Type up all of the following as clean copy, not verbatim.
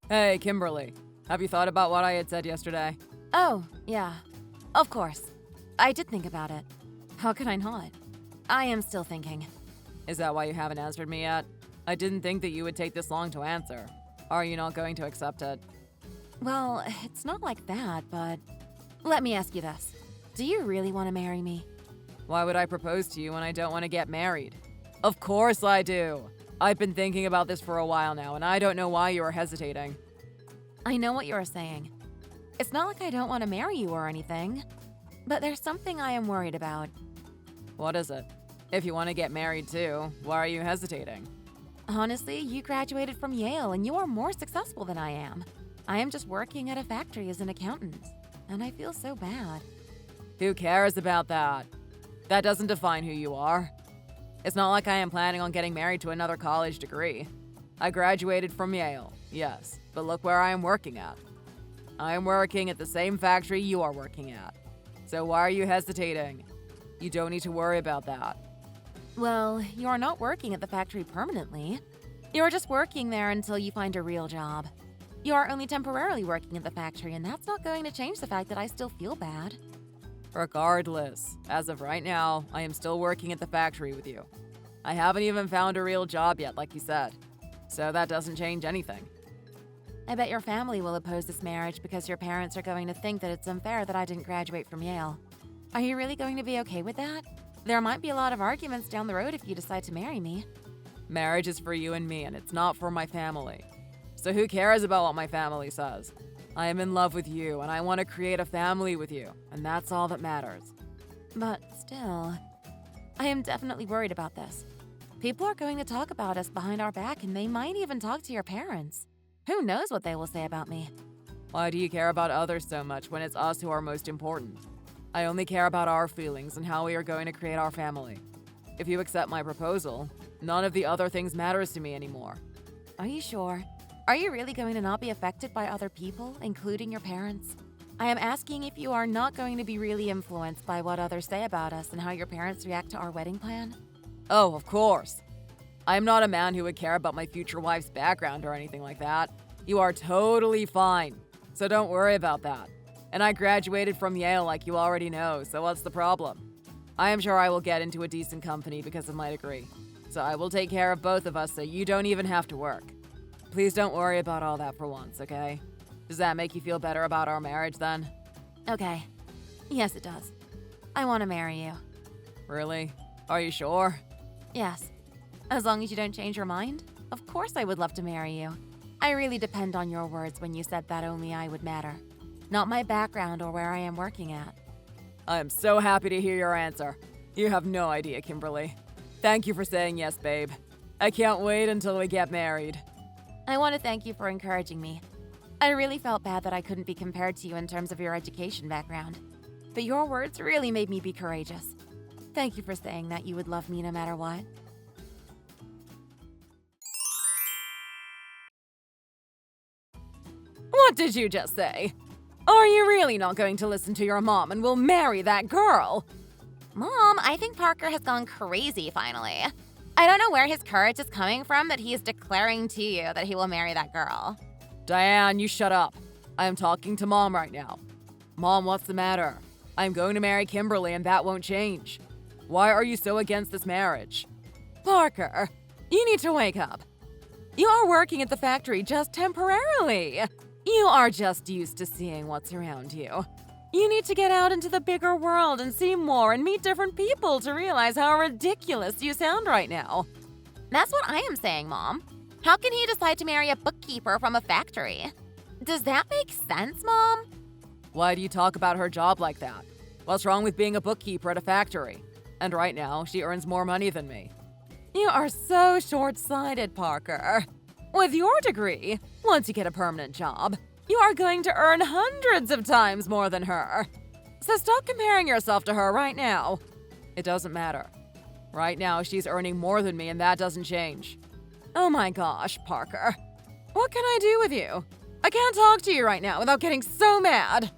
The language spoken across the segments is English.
Hey, Kimberly. Have you thought about what I had said yesterday? Oh, yeah. Of course. I did think about it. How could I not? I am still thinking. Is that why you haven't answered me yet? I didn't think that you would take this long to answer. Are you not going to accept it? Well, it's not like that, but let me ask you this. Do you really want to marry me? Why would I propose to you when I don't want to get married? Of course I do. I've been thinking about this for a while now, and I don't know why you are hesitating. I know what you are saying. It's not like I don't want to marry you or anything, but there's something I am worried about. What is it? If you want to get married too, why are you hesitating? Honestly, you graduated from Yale and you are more successful than I am. I am just working at a factory as an accountant, and I feel so bad. Who cares about that? That doesn't define who you are. It's not like I am planning on getting married to another college degree. I graduated from Yale, yes, but look where I am working at. I am working at the same factory you are working at. So why are you hesitating? You don't need to worry about that. Well, you are not working at the factory permanently. You are just working there until you find a real job. You are only temporarily working at the factory, and that's not going to change the fact that I still feel bad. Regardless, as of right now, I am still working at the factory with you. I haven't even found a real job yet, like you said. So that doesn't change anything. I bet your family will oppose this marriage because your parents are going to think that it's unfair that I didn't graduate from Yale. Are you really going to be okay with that? There might be a lot of arguments down the road if you decide to marry me. Marriage is for you and me, and it's not for my family. So who cares about what my family says? I am in love with you, and I want to create a family with you, and that's all that matters. But still, I am definitely worried about this. People are going to talk about us behind our back, and they might even talk to your parents. Who knows what they will say about me? Why do you care about others so much when it's us who are most important? I only care about our feelings and how we are going to create our family. If you accept my proposal, none of the other things matters to me anymore. Are you sure? Are you really going to not be affected by other people, including your parents? I am asking if you are not going to be really influenced by what others say about us and how your parents react to our wedding plan? Oh, of course. I am not a man who would care about my future wife's background or anything like that. You are totally fine, so don't worry about that. And I graduated from Yale like you already know, so what's the problem? I am sure I will get into a decent company because of my degree. So I will take care of both of us so you don't even have to work. Please don't worry about all that for once, okay? Does that make you feel better about our marriage then? Okay. Yes, it does. I want to marry you. Really? Are you sure? Yes. As long as you don't change your mind, of course I would love to marry you. I really depend on your words when you said that only I would matter, not my background or where I am working at. I am so happy to hear your answer. You have no idea, Kimberly. Thank you for saying yes, babe. I can't wait until we get married. I want to thank you for encouraging me. I really felt bad that I couldn't be compared to you in terms of your education background, but your words really made me be courageous. Thank you for saying that you would love me no matter what. What did you just say? Are you really not going to listen to your mom and will marry that girl? Mom, I think Parker has gone crazy finally. I don't know where his courage is coming from that he is declaring to you that he will marry that girl. Diane, you shut up. I am talking to Mom right now. Mom, what's the matter? I'm going to marry Kimberly and that won't change. Why are you so against this marriage? Parker, you need to wake up. You are working at the factory just temporarily. You are just used to seeing what's around you. You need to get out into the bigger world and see more and meet different people to realize how ridiculous you sound right now. That's what I am saying, Mom. How can he decide to marry a bookkeeper from a factory? Does that make sense, Mom? Why do you talk about her job like that? What's wrong with being a bookkeeper at a factory? And right now, she earns more money than me. You are so short-sighted, Parker. With your degree, once you get a permanent job, you are going to earn hundreds of times more than her. So stop comparing yourself to her right now. It doesn't matter. Right now, she's earning more than me and that doesn't change. Oh my gosh, Parker. What can I do with you? I can't talk to you right now without getting so mad.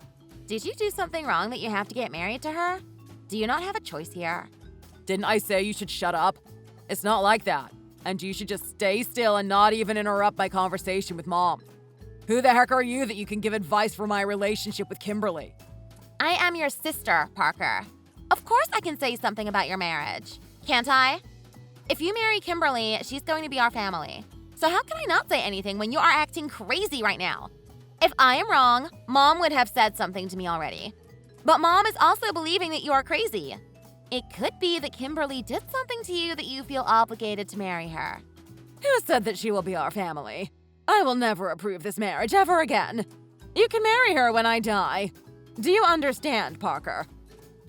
Did you do something wrong that you have to get married to her? Do you not have a choice here? Didn't I say you should shut up? It's not like that. And you should just stay still and not even interrupt my conversation with Mom. Who the heck are you that you can give advice for my relationship with Kimberly? I am your sister, Parker. Of course I can say something about your marriage. Can't I? If you marry Kimberly, she's going to be our family. So how can I not say anything when you are acting crazy right now? If I am wrong, Mom would have said something to me already. But Mom is also believing that you are crazy. It could be that Kimberly did something to you that you feel obligated to marry her. Who said that she will be our family? I will never approve this marriage ever again. You can marry her when I die. Do you understand, Parker?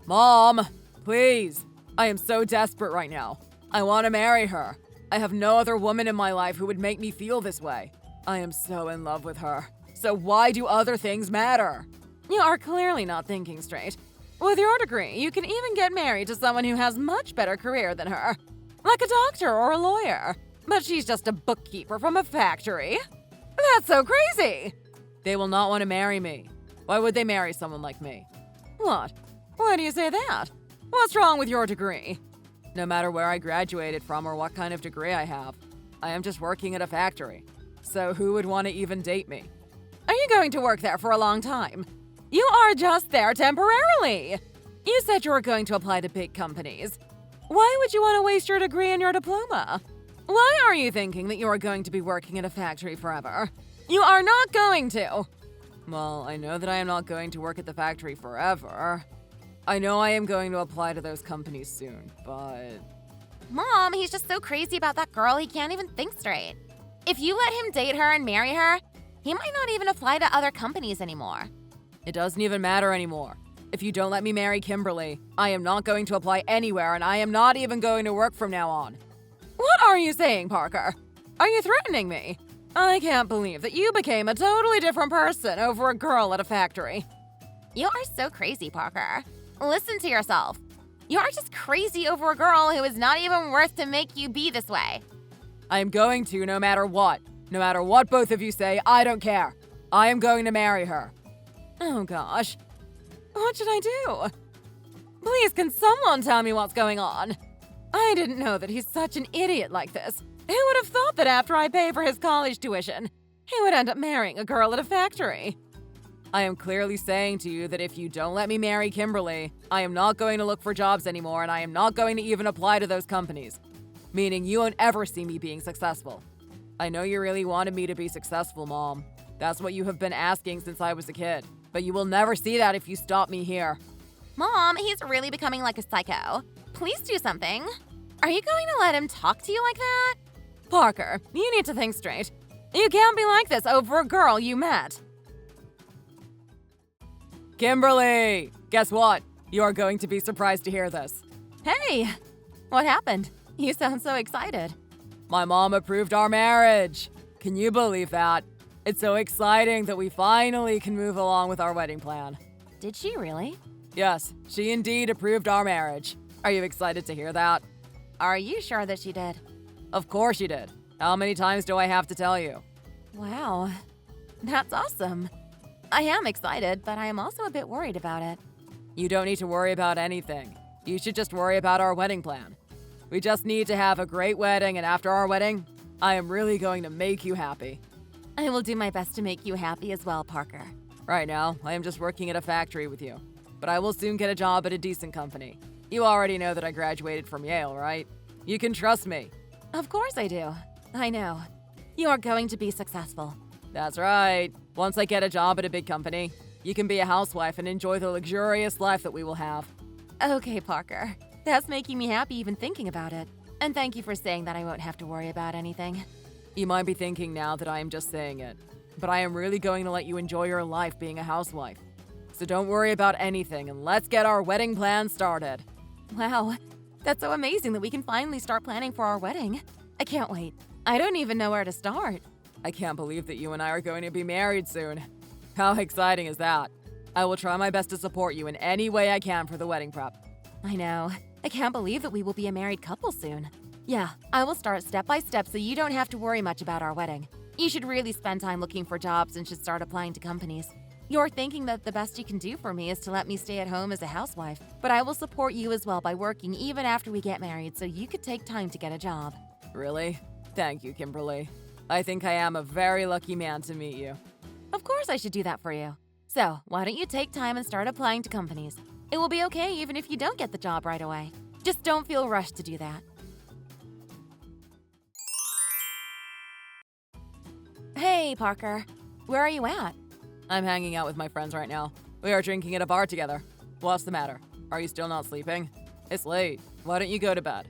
Mom, please. I am so desperate right now. I want to marry her. I have no other woman in my life who would make me feel this way. I am so in love with her. So why do other things matter? You are clearly not thinking straight. With your degree, you can even get married to someone who has much better career than her. Like a doctor or a lawyer. But she's just a bookkeeper from a factory. That's so crazy! They will not want to marry me. Why would they marry someone like me? What? Why do you say that? What's wrong with your degree? No matter where I graduated from or what kind of degree I have, I am just working at a factory. So who would want to even date me? Are you going to work there for a long time? You are just there temporarily. You said you were going to apply to big companies. Why would you want to waste your degree and your diploma? Why are you thinking that you are going to be working at a factory forever? You are not going to. Well, I know that I am not going to work at the factory forever. I know I am going to apply to those companies soon, but... Mom, he's just so crazy about that girl he can't even think straight. If you let him date her and marry her, he might not even apply to other companies anymore. It doesn't even matter anymore. If you don't let me marry Kimberly, I am not going to apply anywhere and I am not even going to work from now on. What are you saying, Parker? Are you threatening me? I can't believe that you became a totally different person over a girl at a factory. You are so crazy, Parker. Listen to yourself. You are just crazy over a girl who is not even worth to make you be this way. I am going to no matter what. No matter what both of you say, I don't care. I am going to marry her. Oh gosh. What should I do? Please, can someone tell me what's going on? I didn't know that he's such an idiot like this. Who would have thought that after I pay for his college tuition, he would end up marrying a girl at a factory? I am clearly saying to you that if you don't let me marry Kimberly, I am not going to look for jobs anymore and I am not going to even apply to those companies. Meaning you won't ever see me being successful. I know you really wanted me to be successful, Mom. That's what you have been asking since I was a kid. But you will never see that if you stop me here. Mom, he's really becoming like a psycho. Please do something. Are you going to let him talk to you like that? Parker, you need to think straight. You can't be like this over a girl you met. Kimberly! Guess what? You are going to be surprised to hear this. Hey! What happened? You sound so excited. My mom approved our marriage. Can you believe that? It's so exciting that we finally can move along with our wedding plan. Did she really? Yes, she indeed approved our marriage. Are you excited to hear that? Are you sure that she did? Of course she did. How many times do I have to tell you? Wow. That's awesome. I am excited, but I am also a bit worried about it. You don't need to worry about anything. You should just worry about our wedding plan. We just need to have a great wedding, and after our wedding, I am really going to make you happy. I will do my best to make you happy as well, Parker. Right now, I am just working at a factory with you. But I will soon get a job at a decent company. You already know that I graduated from Yale, right? You can trust me. Of course I do. I know. You are going to be successful. That's right. Once I get a job at a big company, you can be a housewife and enjoy the luxurious life that we will have. Okay, Parker. That's making me happy even thinking about it. And thank you for saying that I won't have to worry about anything. You might be thinking now that I am just saying it, but I am really going to let you enjoy your life being a housewife. So don't worry about anything and let's get our wedding plan started. Wow, that's so amazing that we can finally start planning for our wedding. I can't wait. I don't even know where to start. I can't believe that you and I are going to be married soon. How exciting is that? I will try my best to support you in any way I can for the wedding prep. I know. I can't believe that we will be a married couple soon. Yeah, I will start step by step so you don't have to worry much about our wedding. You should really spend time looking for jobs and should start applying to companies. You're thinking that the best you can do for me is to let me stay at home as a housewife, but I will support you as well by working even after we get married so you could take time to get a job. Really? Thank you, Kimberly. I think I am a very lucky man to meet you. Of course I should do that for you. So, why don't you take time and start applying to companies? It will be okay even if you don't get the job right away. Just don't feel rushed to do that. Hey, Parker. Where are you at? I'm hanging out with my friends right now. We are drinking at a bar together. What's the matter? Are you still not sleeping? It's late. Why don't you go to bed?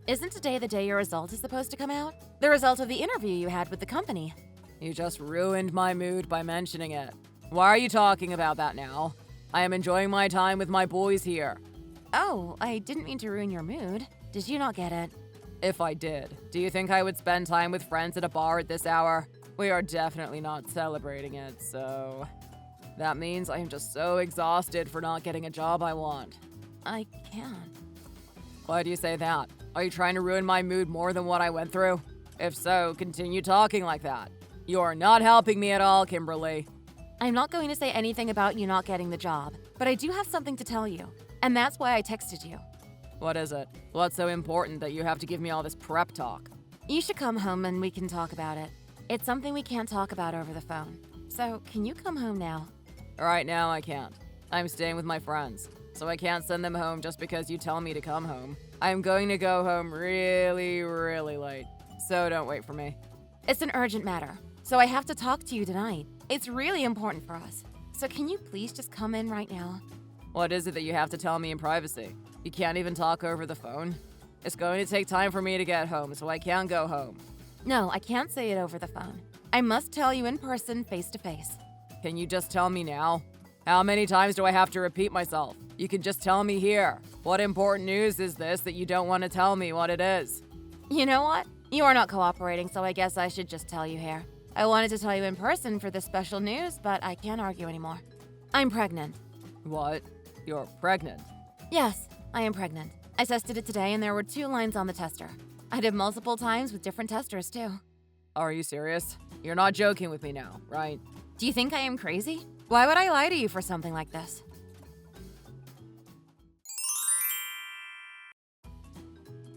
Isn't today the day your result is supposed to come out? The result of the interview you had with the company. You just ruined my mood by mentioning it. Why are you talking about that now? I am enjoying my time with my boys here. Oh, I didn't mean to ruin your mood. Did you not get it? If I did, do you think I would spend time with friends at a bar at this hour? We are definitely not celebrating it, so... That means I am just so exhausted for not getting a job I want. I can't. Why do you say that? Are you trying to ruin my mood more than what I went through? If so, continue talking like that. You are not helping me at all, Kimberly. I'm not going to say anything about you not getting the job, but I do have something to tell you, and that's why I texted you. What is it? What's so important that you have to give me all this prep talk? You should come home and we can talk about it. It's something we can't talk about over the phone. So, can you come home now? Right now, I can't. I'm staying with my friends, so I can't send them home just because you tell me to come home. I'm going to go home really, really late, so don't wait for me. It's an urgent matter, so I have to talk to you tonight. It's really important for us. So can you please just come in right now? What is it that you have to tell me in privacy? You can't even talk over the phone? It's going to take time for me to get home, so I can't go home. No, I can't say it over the phone. I must tell you in person, face to face. Can you just tell me now? How many times do I have to repeat myself? You can just tell me here. What important news is this that you don't want to tell me what it is? You know what? You are not cooperating, so I guess I should just tell you here. I wanted to tell you in person for this special news, but I can't argue anymore. I'm pregnant. What? You're pregnant? Yes, I am pregnant. I tested it today and there were 2 lines on the tester. I did multiple times with different testers too. Are you serious? You're not joking with me now, right? Do you think I am crazy? Why would I lie to you for something like this?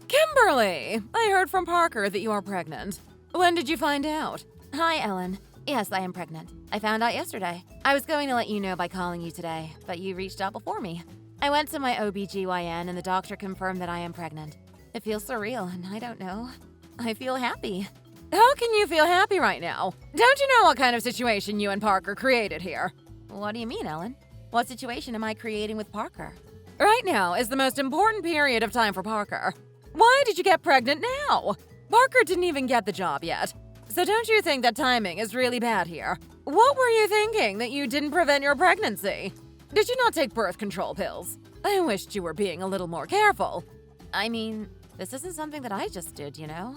Kimberly! I heard from Parker that you are pregnant. When did you find out? Hi, Ellen. Yes, I am pregnant. I found out yesterday. I was going to let you know by calling you today, but you reached out before me. I went to my OBGYN and the doctor confirmed that I am pregnant. It feels surreal and I don't know. I feel happy. How can you feel happy right now? Don't you know what kind of situation you and Parker created here? What do you mean, Ellen? What situation am I creating with Parker? Right now is the most important period of time for Parker. Why did you get pregnant now? Parker didn't even get the job yet. So don't you think that timing is really bad here? What were you thinking that you didn't prevent your pregnancy? Did you not take birth control pills? I wished you were being a little more careful. I mean, this isn't something that I just did, you know?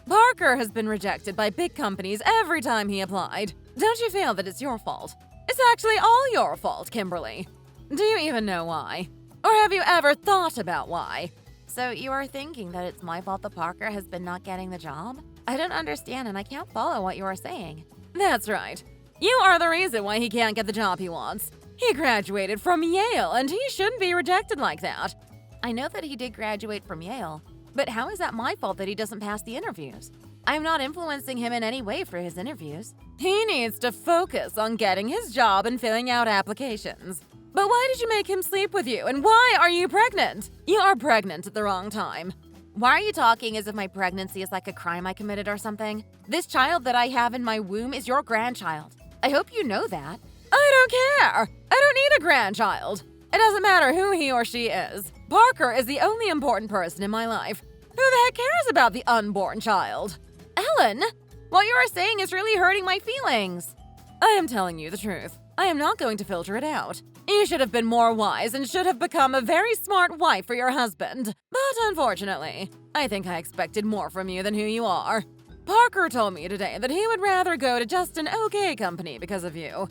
Parker has been rejected by big companies every time he applied. Don't you feel that it's your fault? It's actually all your fault, Kimberly. Do you even know why? Or have you ever thought about why? So you are thinking that it's my fault that Parker has been not getting the job? I don't understand and I can't follow what you are saying. That's right. You are the reason why he can't get the job he wants. He graduated from Yale and he shouldn't be rejected like that. I know that he did graduate from Yale, but how is that my fault that he doesn't pass the interviews? I'm not influencing him in any way for his interviews. He needs to focus on getting his job and filling out applications. But why did you make him sleep with you, and why are you pregnant? You are pregnant at the wrong time. Why are you talking as if my pregnancy is like a crime I committed or something? This child that I have in my womb is your grandchild. I hope you know that. I don't care. I don't need a grandchild. It doesn't matter who he or she is. Parker is the only important person in my life. Who the heck cares about the unborn child? Ellen, what you are saying is really hurting my feelings. I am telling you the truth. I am not going to filter it out. You should have been more wise and should have become a very smart wife for your husband. But unfortunately, I think I expected more from you than who you are. Parker told me today that he would rather go to just an okay company because of you.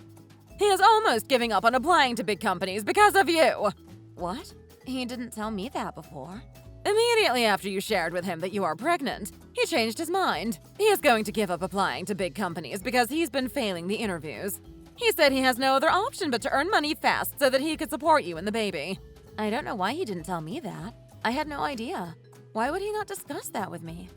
He is almost giving up on applying to big companies because of you. What? He didn't tell me that before. Immediately after you shared with him that you are pregnant, he changed his mind. He is going to give up applying to big companies because he's been failing the interviews. He said he has no other option but to earn money fast so that he could support you and the baby. I don't know why he didn't tell me that. I had no idea. Why would he not discuss that with me?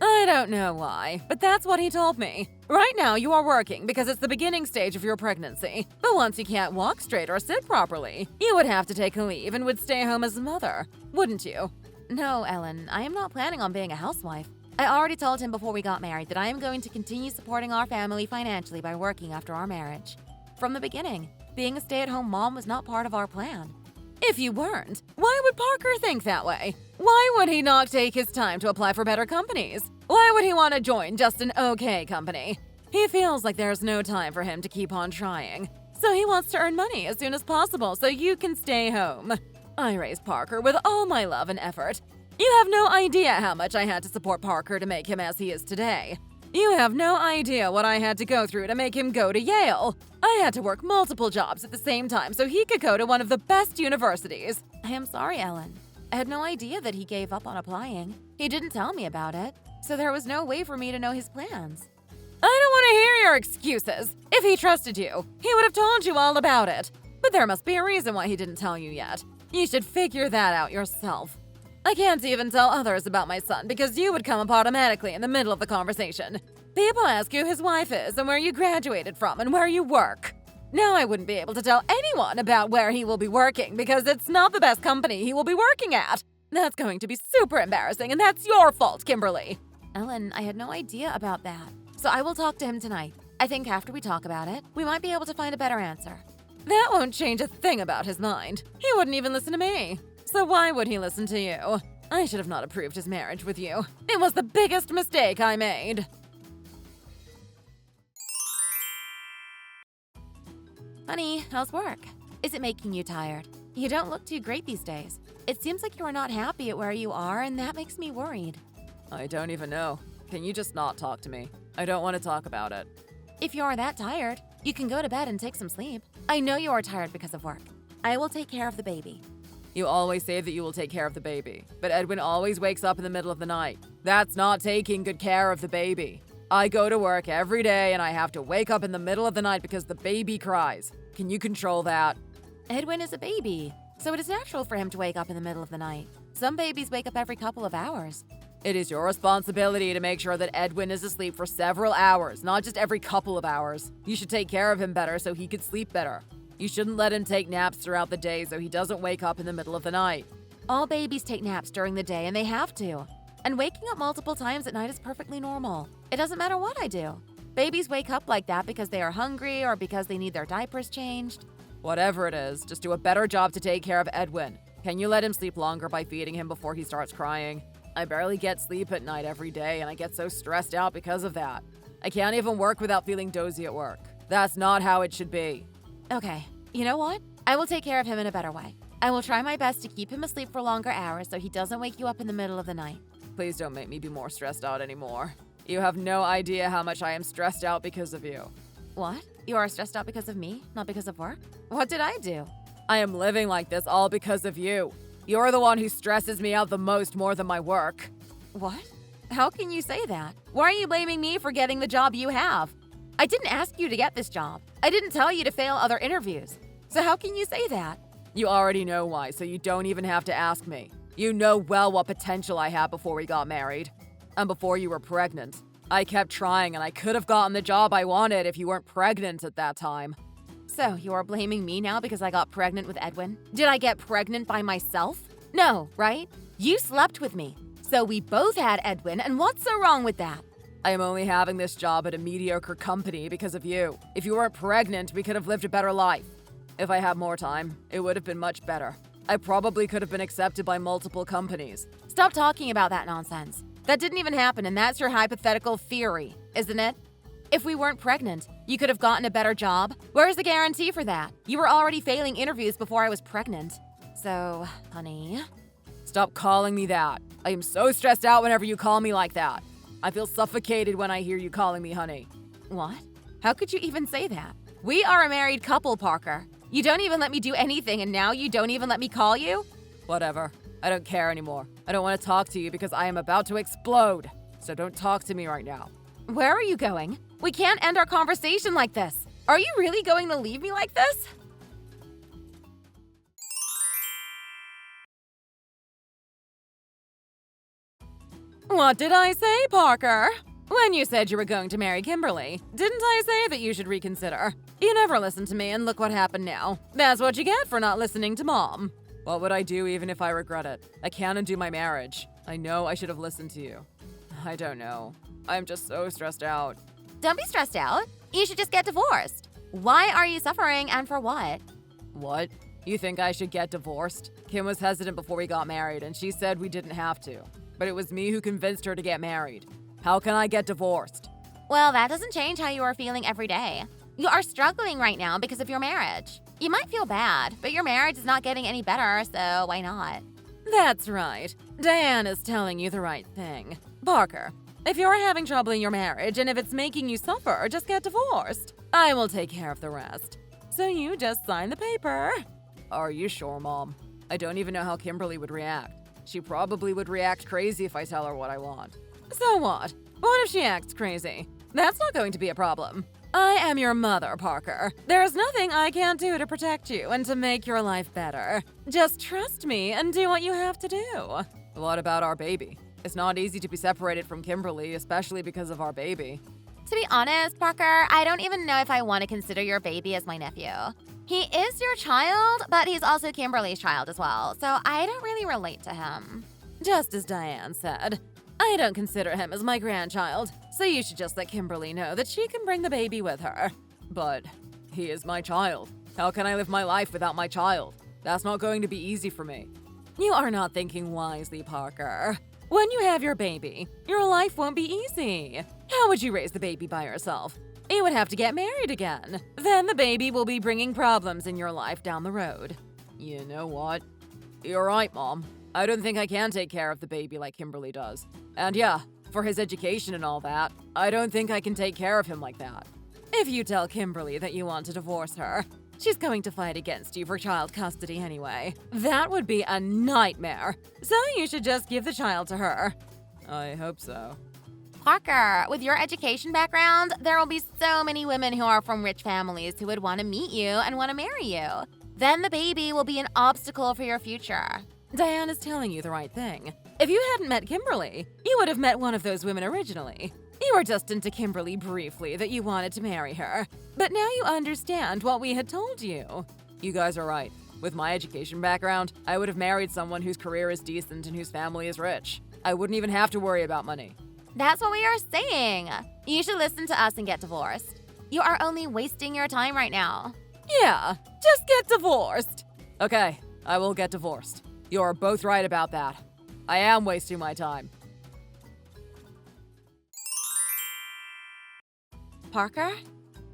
I don't know why, but that's what he told me. Right now, you are working because it's the beginning stage of your pregnancy. But once you can't walk straight or sit properly, you would have to take a leave and would stay home as a mother, wouldn't you? No, Ellen, I am not planning on being a housewife. I already told him before we got married that I am going to continue supporting our family financially by working after our marriage. From the beginning, being a stay-at-home mom was not part of our plan. If you weren't, why would Parker think that way? Why would he not take his time to apply for better companies? Why would he want to join just an okay company? He feels like there's no time for him to keep on trying. So he wants to earn money as soon as possible so you can stay home. I raised Parker with all my love and effort. You have no idea how much I had to support Parker to make him as he is today. You have no idea what I had to go through to make him go to Yale. I had to work multiple jobs at the same time so he could go to one of the best universities. I am sorry, Ellen. I had no idea that he gave up on applying. He didn't tell me about it, so there was no way for me to know his plans. I don't want to hear your excuses. If he trusted you, he would have told you all about it. But there must be a reason why he didn't tell you yet. You should figure that out yourself. I can't even tell others about my son because you would come up automatically in the middle of the conversation. People ask who his wife is and where you graduated from and where you work. Now I wouldn't be able to tell anyone about where he will be working because it's not the best company he will be working at. That's going to be super embarrassing, and that's your fault, Kimberly. Ellen, I had no idea about that. So I will talk to him tonight. I think after we talk about it, we might be able to find a better answer. That won't change a thing about his mind. He wouldn't even listen to me. So why would he listen to you? I should have not approved his marriage with you. It was the biggest mistake I made. Honey, how's work? Is it making you tired? You don't look too great these days. It seems like you are not happy at where you are, and that makes me worried. I don't even know. Can you just not talk to me? I don't want to talk about it. If you are that tired, you can go to bed and take some sleep. I know you are tired because of work. I will take care of the baby. You always say that you will take care of the baby, but Edwin always wakes up in the middle of the night. That's not taking good care of the baby. I go to work every day and I have to wake up in the middle of the night because the baby cries. Can you control that? Edwin is a baby, so it is natural for him to wake up in the middle of the night. Some babies wake up every couple of hours. It is your responsibility to make sure that Edwin is asleep for several hours, not just every couple of hours. You should take care of him better so he could sleep better. You shouldn't let him take naps throughout the day so he doesn't wake up in the middle of the night. All babies take naps during the day, and they have to. And waking up multiple times at night is perfectly normal. It doesn't matter what I do. Babies wake up like that because they are hungry or because they need their diapers changed. Whatever it is, just do a better job to take care of Edwin. Can you let him sleep longer by feeding him before he starts crying? I barely get sleep at night every day, and I get so stressed out because of that. I can't even work without feeling dozy at work. That's not how it should be. Okay, you know what? I will take care of him in a better way. I will try my best to keep him asleep for longer hours so he doesn't wake you up in the middle of the night. Please don't make me be more stressed out anymore. You have no idea how much I am stressed out because of you. What? You are stressed out because of me, not because of work? What did I do? I am living like this all because of you. You're the one who stresses me out the most more than my work. What? How can you say that? Why are you blaming me for getting the job you have? I didn't ask you to get this job. I didn't tell you to fail other interviews. So how can you say that? You already know why, so you don't even have to ask me. You know well what potential I had before we got married. And before you were pregnant. I kept trying and I could have gotten the job I wanted if you weren't pregnant at that time. So you are blaming me now because I got pregnant with Edwin? Did I get pregnant by myself? No, right? You slept with me. So we both had Edwin, and what's so wrong with that? I am only having this job at a mediocre company because of you. If you weren't pregnant, we could have lived a better life. If I had more time, it would have been much better. I probably could have been accepted by multiple companies. Stop talking about that nonsense. That didn't even happen, and that's your hypothetical theory, isn't it? If we weren't pregnant, you could have gotten a better job. Where's the guarantee for that? You were already failing interviews before I was pregnant. So, honey... Stop calling me that. I am so stressed out whenever you call me like that. I feel suffocated when I hear you calling me honey. What? How could you even say that? We are a married couple, Parker. You don't even let me do anything, and now you don't even let me call you? Whatever. I don't care anymore. I don't want to talk to you because I am about to explode. So don't talk to me right now. Where are you going? We can't end our conversation like this. Are you really going to leave me like this? What did I say, Parker? When you said you were going to marry Kimberly, didn't I say that you should reconsider? You never listened to me, and look what happened now. That's what you get for not listening to Mom. What would I do even if I regret it? I can't undo my marriage. I know I should have listened to you. I don't know. I'm just so stressed out. Don't be stressed out. You should just get divorced. Why are you suffering and for what? What? You think I should get divorced? Kim was hesitant before we got married, and she said we didn't have to. But it was me who convinced her to get married. How can I get divorced? Well, that doesn't change how you are feeling every day. You are struggling right now because of your marriage. You might feel bad, but your marriage is not getting any better, so why not? That's right. Diane is telling you the right thing. Parker, if you're having trouble in your marriage and if it's making you suffer, just get divorced. I will take care of the rest. So you just sign the paper. Are you sure, Mom? I don't even know how Kimberly would react. She probably would react crazy if I tell her what I want. So what? What if she acts crazy? That's not going to be a problem. I am your mother, Parker. There's nothing I can't do to protect you and to make your life better. Just trust me and do what you have to do. What about our baby? It's not easy to be separated from Kimberly, especially because of our baby. To be honest, Parker, I don't even know if I want to consider your baby as my nephew. He is your child, but he's also Kimberly's child as well, so I don't really relate to him. Just as Diane said, I don't consider him as my grandchild, so you should just let Kimberly know that she can bring the baby with her. But he is my child. How can I live my life without my child? That's not going to be easy for me. You are not thinking wisely, Parker. When you have your baby, your life won't be easy. How would you raise the baby by yourself? You would have to get married again. Then the baby will be bringing problems in your life down the road. You know what? You're right, Mom. I don't think I can take care of the baby like Kimberly does. And yeah, for his education and all that, I don't think I can take care of him like that. If you tell Kimberly that you want to divorce her, she's going to fight against you for child custody anyway. That would be a nightmare. So you should just give the child to her. I hope so. Parker, with your education background, there will be so many women who are from rich families who would want to meet you and want to marry you. Then the baby will be an obstacle for your future. Diane is telling you the right thing. If you hadn't met Kimberly, you would have met one of those women originally. You were just into Kimberly briefly that you wanted to marry her. But now you understand what we had told you. You guys are right. With my education background, I would have married someone whose career is decent and whose family is rich. I wouldn't even have to worry about money. That's what we are saying. You should listen to us and get divorced. You are only wasting your time right now. Yeah, just get divorced. Okay, I will get divorced. You're both right about that. I am wasting my time. Parker?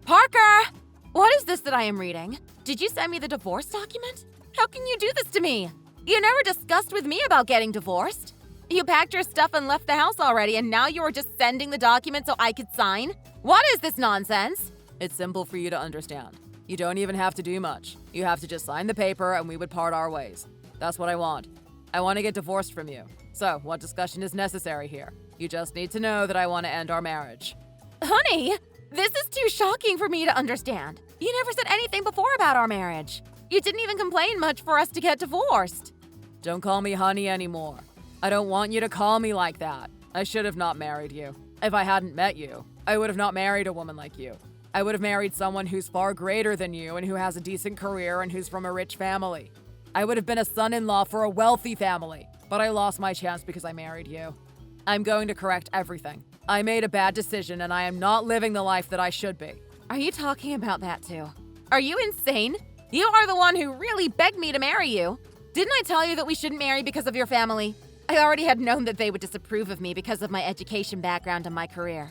Parker! What is this that I am reading? Did you send me the divorce document? How can you do this to me? You never discussed with me about getting divorced. You packed your stuff and left the house already, and now you are just sending the document so I could sign? What is this nonsense? It's simple for you to understand. You don't even have to do much. You have to just sign the paper and we would part our ways. That's what I want. I want to get divorced from you. So, what discussion is necessary here? You just need to know that I want to end our marriage. Honey, this is too shocking for me to understand. You never said anything before about our marriage. You didn't even complain much for us to get divorced. Don't call me honey anymore. I don't want you to call me like that. I should have not married you. If I hadn't met you, I would have not married a woman like you. I would have married someone who's far greater than you and who has a decent career and who's from a rich family. I would have been a son-in-law for a wealthy family, but I lost my chance because I married you. I'm going to correct everything. I made a bad decision and I am not living the life that I should be. Are you talking about that too? Are you insane? You are the one who really begged me to marry you. Didn't I tell you that we shouldn't marry because of your family? I already had known that they would disapprove of me because of my education background and my career.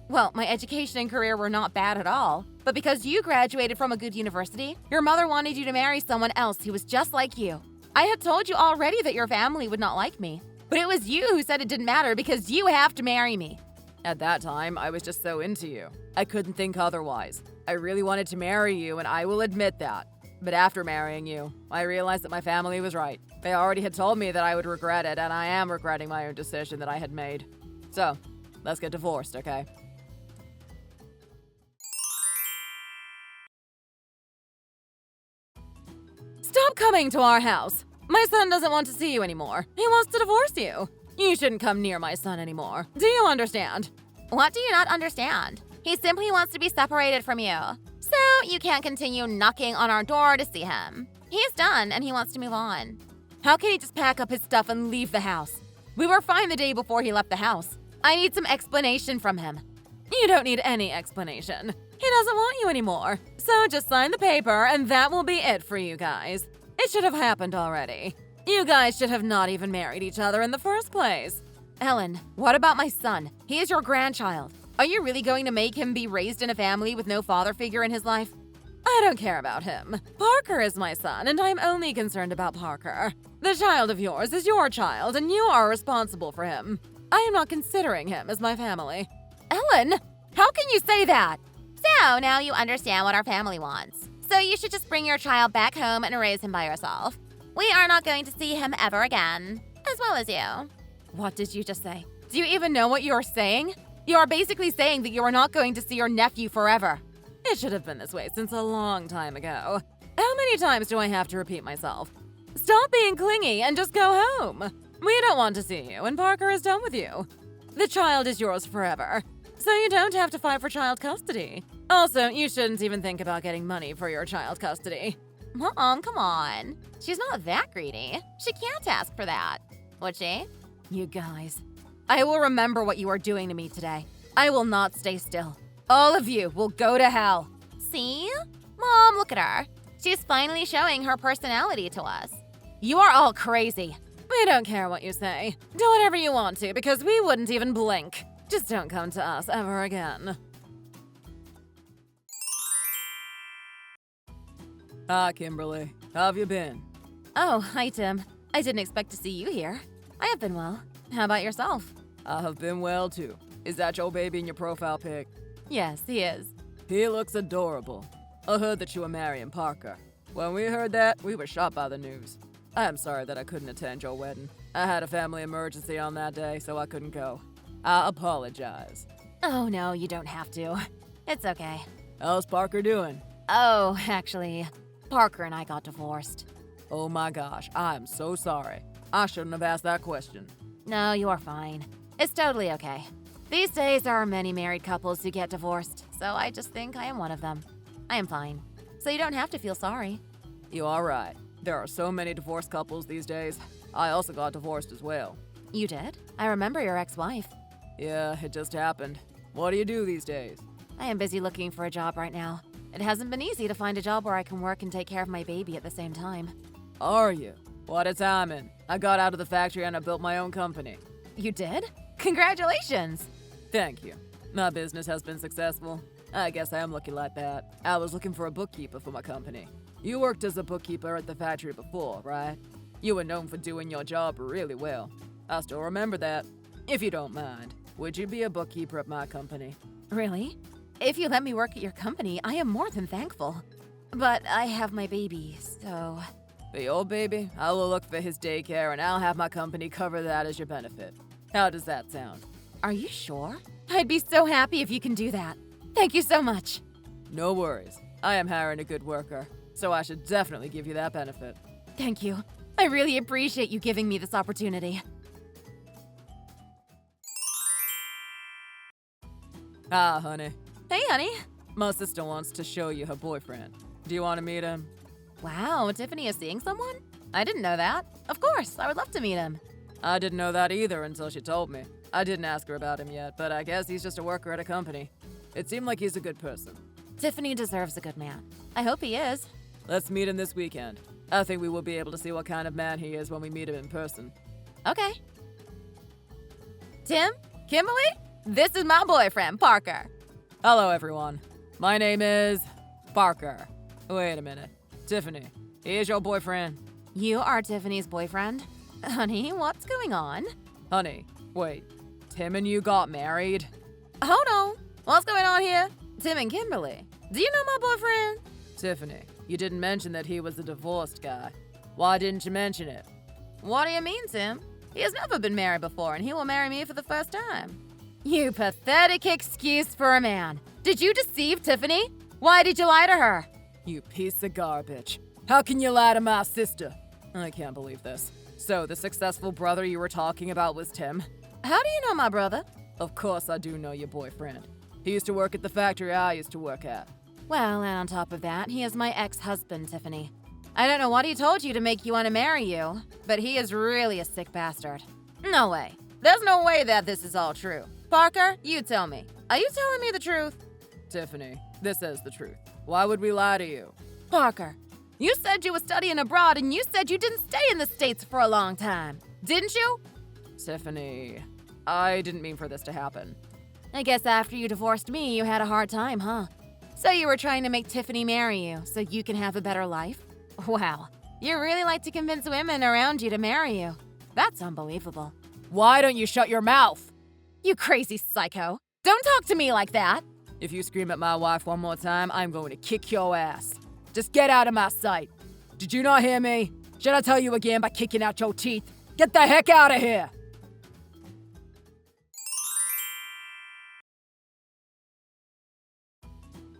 Well, my education and career were not bad at all, but because you graduated from a good university, your mother wanted you to marry someone else who was just like you. I had told you already that your family would not like me, but it was you who said it didn't matter because you have to marry me. At that time, I was just so into you. I couldn't think otherwise. I really wanted to marry you, and I will admit that. But after marrying you, I realized that my family was right. They already had told me that I would regret it, and I am regretting my own decision that I had made. So, let's get divorced, okay? Stop coming to our house! My son doesn't want to see you anymore. He wants to divorce you. You shouldn't come near my son anymore. Do you understand? What do you not understand? He simply wants to be separated from you. So you can't continue knocking on our door to see him. He's done and he wants to move on. How can he just pack up his stuff and leave the house? We were fine the day before he left the house. I need some explanation from him. You don't need any explanation. He doesn't want you anymore. So just sign the paper and that will be it for you guys. It should have happened already. You guys should have not even married each other in the first place. Ellen, what about my son? He is your grandchild. Are you really going to make him be raised in a family with no father figure in his life? I don't care about him. Parker is my son, and I'm only concerned about Parker. The child of yours is your child, and you are responsible for him. I am not considering him as my family. Ellen, how can you say that? So now you understand what our family wants. So you should just bring your child back home and raise him by yourself. We are not going to see him ever again, as well as you. What did you just say? Do you even know what you're saying? You are basically saying that you are not going to see your nephew forever. It should have been this way since a long time ago. How many times do I have to repeat myself? Stop being clingy and just go home. We don't want to see you, and Parker is done with you. The child is yours forever, so you don't have to fight for child custody. Also, you shouldn't even think about getting money for your child custody. Mom, come on. She's not that greedy. She can't ask for that. Would she? You guys. I will remember what you are doing to me today. I will not stay still. All of you will go to hell. See? Mom, look at her. She's finally showing her personality to us. You are all crazy. We don't care what you say. Do whatever you want to because we wouldn't even blink. Just don't come to us ever again. Hi, Kimberly. How have you been? Oh, hi, Tim. I didn't expect to see you here. I have been well. How about yourself? I have been well, too. Is that your baby in your profile pic? Yes, he is. He looks adorable. I heard that you were marrying Parker. When we heard that, we were shocked by the news. I am sorry that I couldn't attend your wedding. I had a family emergency on that day, so I couldn't go. I apologize. Oh, no, you don't have to. It's okay. How's Parker doing? Oh, actually, Parker and I got divorced. Oh my gosh, I'm so sorry. I shouldn't have asked that question. No, you are fine. It's totally okay. These days, there are many married couples who get divorced, so I just think I am one of them. I am fine. So you don't have to feel sorry. You are right. There are so many divorced couples these days. I also got divorced as well. You did? I remember your ex-wife. Yeah, it just happened. What do you do these days? I am busy looking for a job right now. It hasn't been easy to find a job where I can work and take care of my baby at the same time. Are you? What a timing. I got out of the factory and I built my own company. You did? Congratulations! Thank you. My business has been successful. I guess I am lucky like that. I was looking for a bookkeeper for my company. You worked as a bookkeeper at the factory before, right? You were known for doing your job really well. I still remember that. If you don't mind, would you be a bookkeeper at my company? Really? If you let me work at your company, I am more than thankful. But I have my baby, so... For your baby, I will look for his daycare and I'll have my company cover that as your benefit. How does that sound? Are you sure? I'd be so happy if you can do that. Thank you so much. No worries. I am hiring a good worker, so I should definitely give you that benefit. Thank you. I really appreciate you giving me this opportunity. Ah, honey. Hey, honey. My sister wants to show you her boyfriend. Do you want to meet him? Wow, Tiffany is seeing someone? I didn't know that. Of course, I would love to meet him. I didn't know that either until she told me. I didn't ask her about him yet, but I guess he's just a worker at a company. It seemed like he's a good person. Tiffany deserves a good man. I hope he is. Let's meet him this weekend. I think we will be able to see what kind of man he is when we meet him in person. Okay. Tim? Kimberly? This is my boyfriend, Parker. Hello, everyone. My name is Parker. Wait a minute. Tiffany, he is your boyfriend. You are Tiffany's boyfriend? Honey, what's going on? Honey, wait. Tim and you got married? Hold on. What's going on here? Tim and Kimberly. Do you know my boyfriend? Tiffany, you didn't mention that he was a divorced guy. Why didn't you mention it? What do you mean, Tim? He has never been married before, and he will marry me for the first time. You pathetic excuse for a man. Did you deceive Tiffany? Why did you lie to her? You piece of garbage. How can you lie to my sister? I can't believe this. So, the successful brother you were talking about was Tim? How do you know my brother? Of course I do know your boyfriend. He used to work at the factory I used to work at. Well, and on top of that, he is my ex-husband, Tiffany. I don't know what he told you to make you want to marry you, but he is really a sick bastard. No way. There's no way that this is all true. Parker, you tell me. Are you telling me the truth? Tiffany, this is the truth. Why would we lie to you? Parker, you said you were studying abroad and you said you didn't stay in the States for a long time. Didn't you? Tiffany, I didn't mean for this to happen. I guess after you divorced me, you had a hard time, huh? So you were trying to make Tiffany marry you so you can have a better life? Wow, you really like to convince women around you to marry you. That's unbelievable. Why don't you shut your mouth? You crazy psycho. Don't talk to me like that. If you scream at my wife one more time, I'm going to kick your ass. Just get out of my sight. Did you not hear me? Should I tell you again by kicking out your teeth? Get the heck out of here!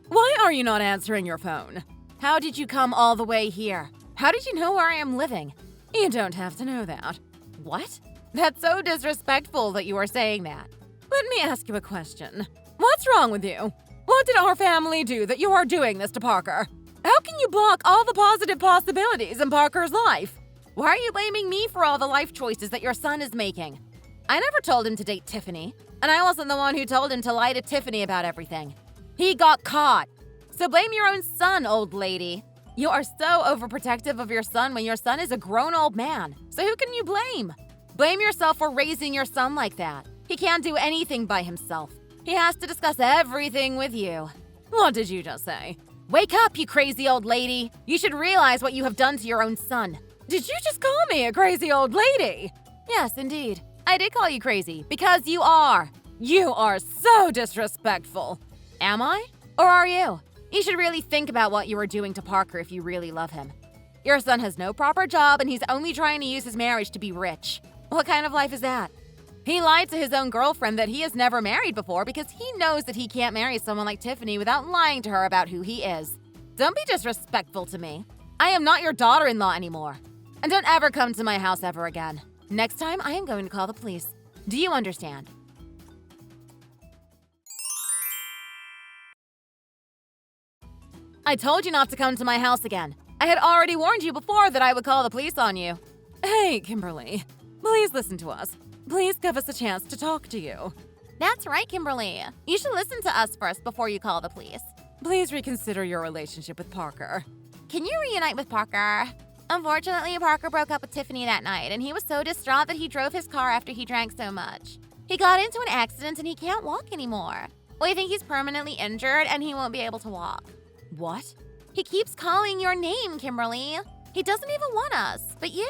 Why are you not answering your phone? How did you come all the way here? How did you know where I am living? You don't have to know that. What? That's so disrespectful that you are saying that. Let me ask you a question. What's wrong with you? What did our family do that you are doing this to Parker? How can you block all the positive possibilities in Parker's life? Why are you blaming me for all the life choices that your son is making? I never told him to date Tiffany, and I wasn't the one who told him to lie to Tiffany about everything. He got caught. So blame your own son, old lady. You are so overprotective of your son when your son is a grown old man. So who can you blame? Blame yourself for raising your son like that. He can't do anything by himself. He has to discuss everything with you. What did you just say? Wake up, you crazy old lady. You should realize what you have done to your own son. Did you just call me a crazy old lady? Yes, indeed. I did call you crazy because you are. You are so disrespectful. Am I? Or are you? You should really think about what you are doing to Parker if you really love him. Your son has no proper job and he's only trying to use his marriage to be rich. What kind of life is that? He lied to his own girlfriend that he has never married before because he knows that he can't marry someone like Tiffany without lying to her about who he is. Don't be disrespectful to me. I am not your daughter-in-law anymore. And don't ever come to my house ever again. Next time, I am going to call the police. Do you understand? I told you not to come to my house again. I had already warned you before that I would call the police on you. Hey, Kimberly. Please listen to us. Please give us a chance to talk to you. That's right, Kimberly. You should listen to us first before you call the police. Please reconsider your relationship with Parker. Can you reunite with Parker? Unfortunately, Parker broke up with Tiffany that night, and he was so distraught that he drove his car after he drank so much. He got into an accident and he can't walk anymore. We think he's permanently injured and he won't be able to walk. What? He keeps calling your name, Kimberly. He doesn't even want us, but you.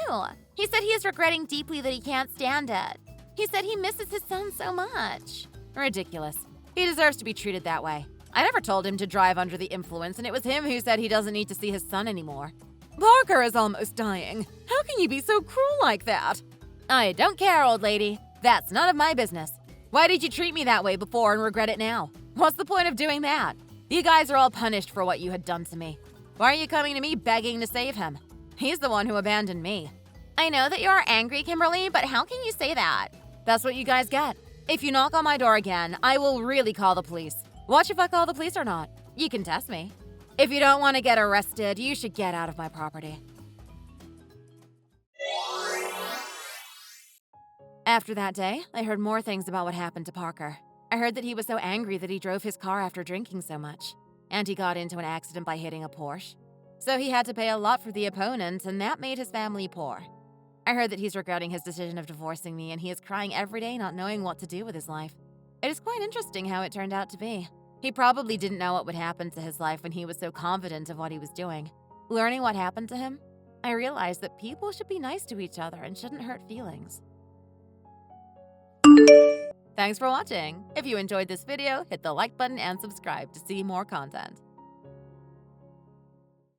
He said he is regretting deeply that he can't stand it. He said he misses his son so much. Ridiculous. He deserves to be treated that way. I never told him to drive under the influence, and it was him who said he doesn't need to see his son anymore. Parker is almost dying. How can you be so cruel like that? I don't care, old lady. That's none of my business. Why did you treat me that way before and regret it now? What's the point of doing that? You guys are all punished for what you had done to me. Why are you coming to me begging to save him? He's the one who abandoned me. I know that you are angry, Kimberly, but how can you say that? That's what you guys get. If you knock on my door again, I will really call the police. Watch if I call the police or not. You can test me. If you don't want to get arrested, you should get out of my property. After that day, I heard more things about what happened to Parker. I heard that he was so angry that he drove his car after drinking so much. And he got into an accident by hitting a Porsche. So he had to pay a lot for the opponent, and that made his family poor. I heard that he's regretting his decision of divorcing me, and he is crying every day not knowing what to do with his life. It is quite interesting how it turned out to be. He probably didn't know what would happen to his life when he was so confident of what he was doing. Learning what happened to him, I realized that people should be nice to each other and shouldn't hurt feelings. Thanks for watching. If you enjoyed this video, hit the like button and subscribe to see more content.